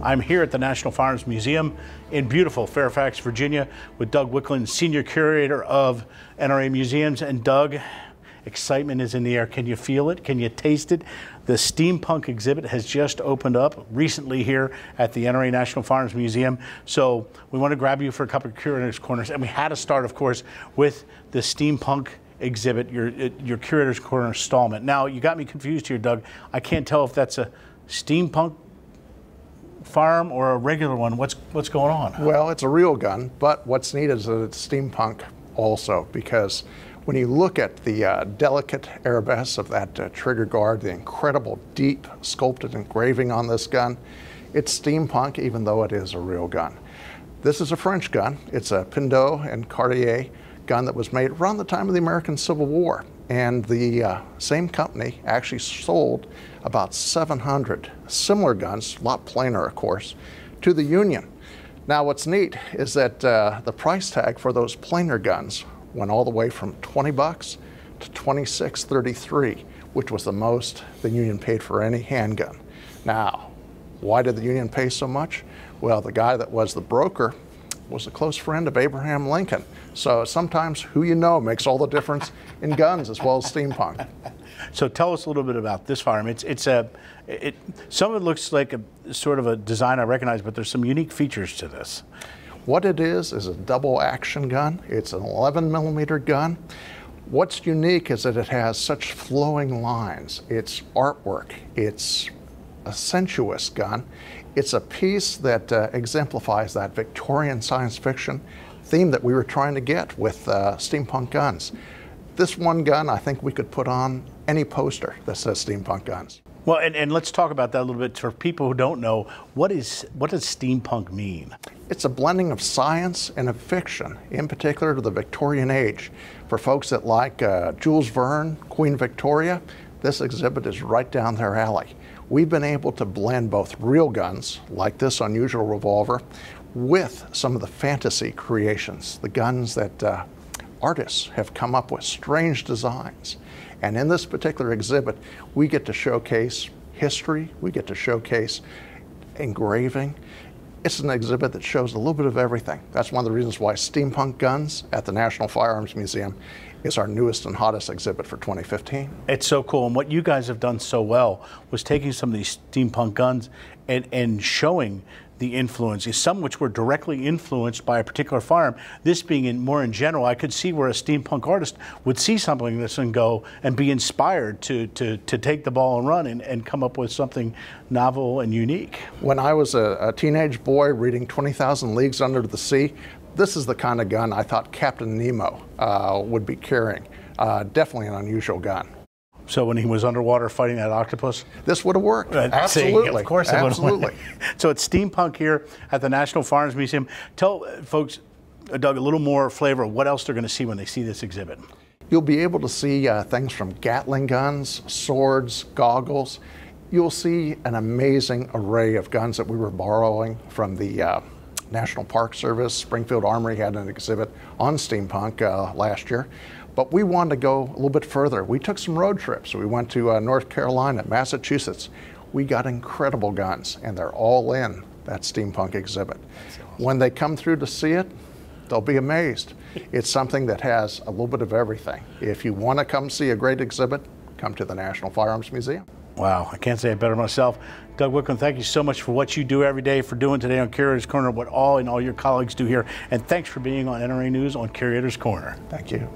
I'm here at the National Firearms Museum in beautiful Fairfax, Virginia, with Doug Wicklund, Senior Curator of NRA Museums. And Doug, excitement is in the air. Can you feel it? Can you taste it? The Steampunk exhibit has just opened up recently here at the NRA National Firearms Museum. So we want to grab you for a couple of Curator's Corners. And we had to start, of course, with the Steampunk exhibit, your Curator's Corner installment. Now, you got me confused here, Doug. I can't tell if that's a steampunk firearm or a regular one. What's going on? Well, it's a real gun, but what's neat is that it's steampunk also, because when you look at the delicate arabesque of that trigger guard, the incredible deep sculpted engraving on this gun, it's steampunk even though it is a real gun. This is a French gun. It's a Pindot and Cartier gun that was made around the time of the American Civil War. And the same company actually sold about 700 similar guns, a lot plainer of course, to the Union. Now what's neat is that the price tag for those plainer guns went all the way from 20 bucks to $26.33, which was the most the Union paid for any handgun. Now, why did the Union pay so much? Well, the guy that was the broker was a close friend of Abraham Lincoln. So sometimes who you know makes all the difference in guns as well as steampunk. So tell us a little bit about this firearm. Some of it looks like a sort of a design I recognize, but there's some unique features to this. What it is a double action gun. It's an 11mm gun. What's unique is that it has such flowing lines. It's artwork. It's a sensuous gun. It's a piece that exemplifies that Victorian science fiction theme that we were trying to get with steampunk guns. This one gun, I think we could put on any poster that says steampunk guns. Well, and let's talk about that a little bit for people who don't know. What does steampunk mean? It's a blending of science and of fiction, in particular to the Victorian age. For folks that like Jules Verne, Queen Victoria, this exhibit is right down their alley. We've been able to blend both real guns, like this unusual revolver, with some of the fantasy creations, the guns that artists have come up with, strange designs. And in this particular exhibit, we get to showcase history, we get to showcase engraving. It's an exhibit that shows a little bit of everything. That's one of the reasons why Steampunk Guns at the National Firearms Museum is our newest and hottest exhibit for 2015. It's so cool. And what you guys have done so well was taking some of these steampunk guns and showing the influence, some which were directly influenced by a particular firearm. This being more in general, I could see where a steampunk artist would see something like this and go and be inspired to take the ball and run and come up with something novel and unique. When I was a teenage boy reading 20,000 Leagues Under the Sea, this is the kind of gun I thought Captain Nemo would be carrying. Definitely an unusual gun. So when he was underwater fighting that octopus? This would have worked. Absolutely. Of course it would have worked. Absolutely. So it's Steampunk here at the National Firearms Museum. Tell folks, Doug, a little more flavor of what else they're going to see when they see this exhibit. You'll be able to see things from Gatling guns, swords, goggles. You'll see an amazing array of guns that we were borrowing from the National Park Service. Springfield Armory had an exhibit on steampunk last year. But we wanted to go a little bit further. We took some road trips. We went to North Carolina, Massachusetts. We got incredible guns, and they're all in that steampunk exhibit. Awesome. When they come through to see it, they'll be amazed. It's something that has a little bit of everything. If you want to come see a great exhibit, come to the National Firearms Museum. Wow, I can't say it better myself. Doug Wicklund, thank you so much for what you do every day, for doing today on Curator's Corner, what all your colleagues do here. And thanks for being on NRA News on Curator's Corner. Thank you.